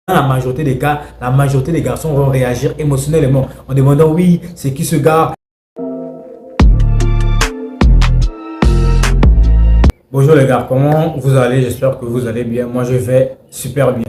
Dans la majorité des cas, la majorité des garçons vont réagir émotionnellement en demandant oui, c'est qui ce gars? Bonjour les gars, comment vous allez? J'espère que vous allez bien. Moi je vais super bien.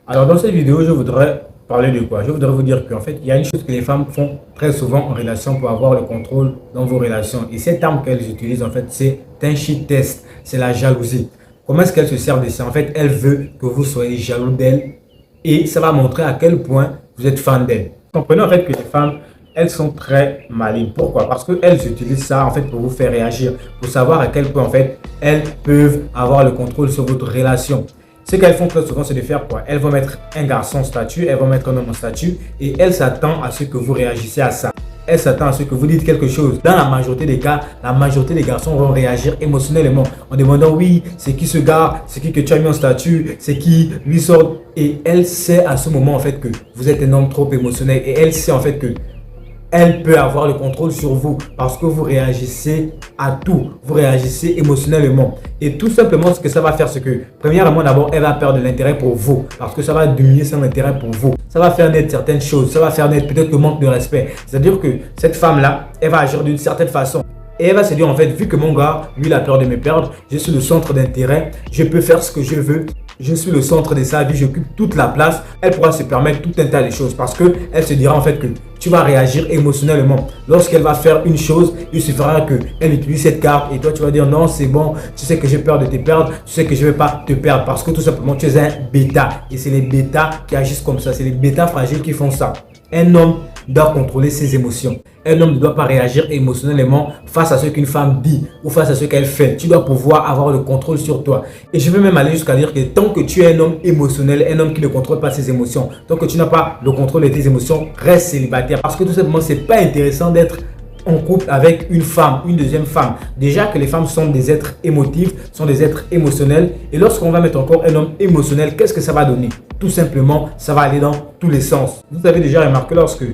Alors dans cette vidéo, je voudrais parler de quoi? Je voudrais vous dire qu'en fait, il y a une chose que les femmes font très souvent en relation pour avoir le contrôle dans vos relations. Et cette arme qu'elles utilisent en fait, c'est un shit test, c'est la jalousie. Comment est-ce qu'elle se sert de ça? En fait, elle veut que vous soyez jaloux d'elle. Et ça va montrer à quel point vous êtes fan d'elle. Comprenez en fait que les femmes, elles sont très malines. Pourquoi? Parce qu'elles utilisent ça en fait pour vous faire réagir, pour savoir à quel point en fait elles peuvent avoir le contrôle sur votre relation. Ce qu'elles font très souvent, c'est de faire quoi? Elles vont mettre un garçon en statut, elles vont mettre un homme en statut et elles s'attendent à ce que vous réagissez à ça. Elle s'attend à ce que vous dites quelque chose. Dans la majorité des cas, la majorité des garçons vont réagir émotionnellement en demandant oui, c'est qui ce gars, c'est qui que tu as mis en statut, c'est qui lui sort. Et elle sait à ce moment en fait que vous êtes un homme trop émotionnel et elle sait en fait que elle peut avoir le contrôle sur vous parce que vous réagissez à tout, vous réagissez émotionnellement. Et tout simplement, ce que ça va faire, c'est que, premièrement, d'abord, elle va perdre de l'intérêt pour vous parce que ça va diminuer son intérêt pour vous. Ça va faire naître certaines choses, ça va faire naître peut-être le manque de respect. C'est-à-dire que cette femme-là, elle va agir d'une certaine façon. Et elle va se dire, en fait, vu que mon gars, lui, il a peur de me perdre, je suis le centre d'intérêt, je peux faire ce que je veux. Je suis le centre de sa vie, j'occupe toute la place. Elle pourra se permettre tout un tas de choses parce qu'elle se dira en fait que tu vas réagir émotionnellement. Lorsqu'elle va faire une chose, il suffira qu'elle utilise cette carte et toi tu vas dire non, c'est bon, tu sais que j'ai peur de te perdre, tu sais que je ne vais pas te perdre parce que tout simplement tu es un bêta. Et c'est les bêtas qui agissent comme ça, c'est les bêtas fragiles qui font ça. Un homme doit contrôler ses émotions. Un homme ne doit pas réagir émotionnellement face à ce qu'une femme dit ou face à ce qu'elle fait. Tu dois pouvoir avoir le contrôle sur toi. Et je vais même aller jusqu'à dire que tant que tu es un homme émotionnel, un homme qui ne contrôle pas ses émotions, tant que tu n'as pas le contrôle de tes émotions, reste célibataire. Parce que tout simplement, c'est pas intéressant d'être en couple avec une femme, une deuxième femme. Déjà que les femmes sont des êtres émotifs, sont des êtres émotionnels. Et lorsqu'on va mettre encore un homme émotionnel, qu'est-ce que ça va donner? Tout simplement, ça va aller dans tous les sens. Vous avez déjà remarqué lorsque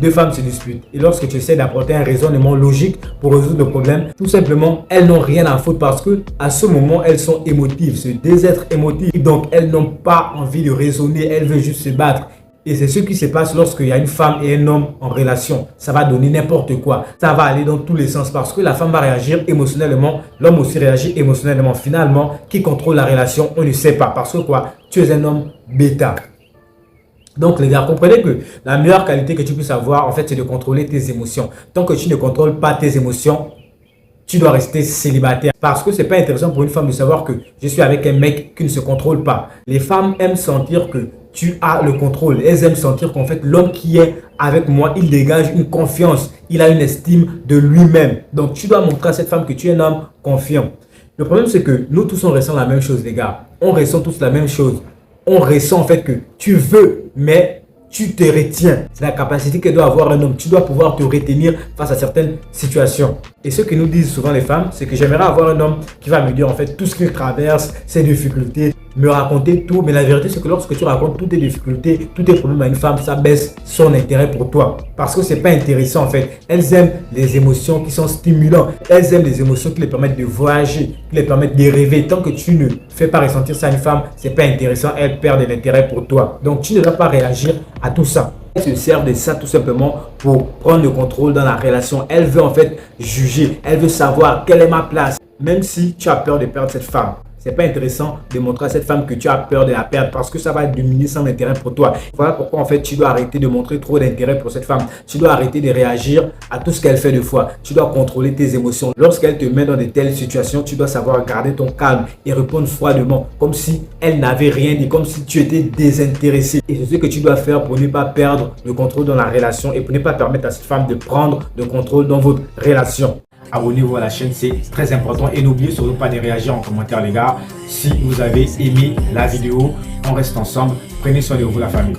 deux femmes se disputent et lorsque tu essaies d'apporter un raisonnement logique pour résoudre le problème, tout simplement, elles n'ont rien à foutre parce que à ce moment, elles sont émotives, c'est des êtres émotifs. Donc, elles n'ont pas envie de raisonner, elles veulent juste se battre. Et c'est ce qui se passe lorsqu'il y a une femme et un homme en relation. Ça va donner n'importe quoi. Ça va aller dans tous les sens parce que la femme va réagir émotionnellement, l'homme aussi réagit émotionnellement. Finalement, qui contrôle la relation, on ne sait pas. Parce que quoi? Tu es un homme bêta. Donc les gars, comprenez que la meilleure qualité que tu puisses avoir, en fait, c'est de contrôler tes émotions. Tant que tu ne contrôles pas tes émotions, tu dois rester célibataire. Parce que c'est pas intéressant pour une femme de savoir que je suis avec un mec qui ne se contrôle pas. Les femmes aiment sentir que tu as le contrôle. Elles aiment sentir qu'en fait, l'homme qui est avec moi, il dégage une confiance. Il a une estime de lui-même. Donc, tu dois montrer à cette femme que tu es un homme confiant. Le problème, c'est que nous tous, on ressent la même chose, les gars. On ressent tous la même chose. On ressent en fait que tu veux, mais tu te retiens. C'est la capacité que doit avoir un homme. Tu dois pouvoir te retenir face à certaines situations. Et ce que nous disent souvent les femmes, c'est que j'aimerais avoir un homme qui va me dire en fait tout ce qu'il traverse, ses difficultés, me raconter tout. Mais la vérité, c'est que lorsque tu racontes toutes tes difficultés, tous tes problèmes à une femme, ça baisse son intérêt pour toi. Parce que c'est pas intéressant en fait. Elles aiment les émotions qui sont stimulantes. Elles aiment les émotions qui les permettent de voyager, qui les permettent de rêver. Tant que tu ne fais pas ressentir ça à une femme, c'est pas intéressant. Elles perdent de l'intérêt pour toi. Donc tu ne dois pas réagir à tout ça. Elle se sert de ça tout simplement pour prendre le contrôle dans la relation. Elle veut en fait juger. Elle veut savoir quelle est ma place. Même si tu as peur de perdre cette femme, c'est pas intéressant de montrer à cette femme que tu as peur de la perdre parce que ça va diminuer son intérêt pour toi. Voilà pourquoi en fait tu dois arrêter de montrer trop d'intérêt pour cette femme. Tu dois arrêter de réagir à tout ce qu'elle fait de fois. Tu dois contrôler tes émotions. Lorsqu'elle te met dans de telles situations, tu dois savoir garder ton calme et répondre froidement comme si elle n'avait rien dit, comme si tu étais désintéressé. Et c'est ce que tu dois faire pour ne pas perdre le contrôle dans la relation et pour ne pas permettre à cette femme de prendre le contrôle dans votre relation. Abonnez-vous à la chaîne, c'est très important. Et n'oubliez surtout pas de réagir en commentaire, les gars. Si vous avez aimé la vidéo, on reste ensemble. Prenez soin de vous, la famille.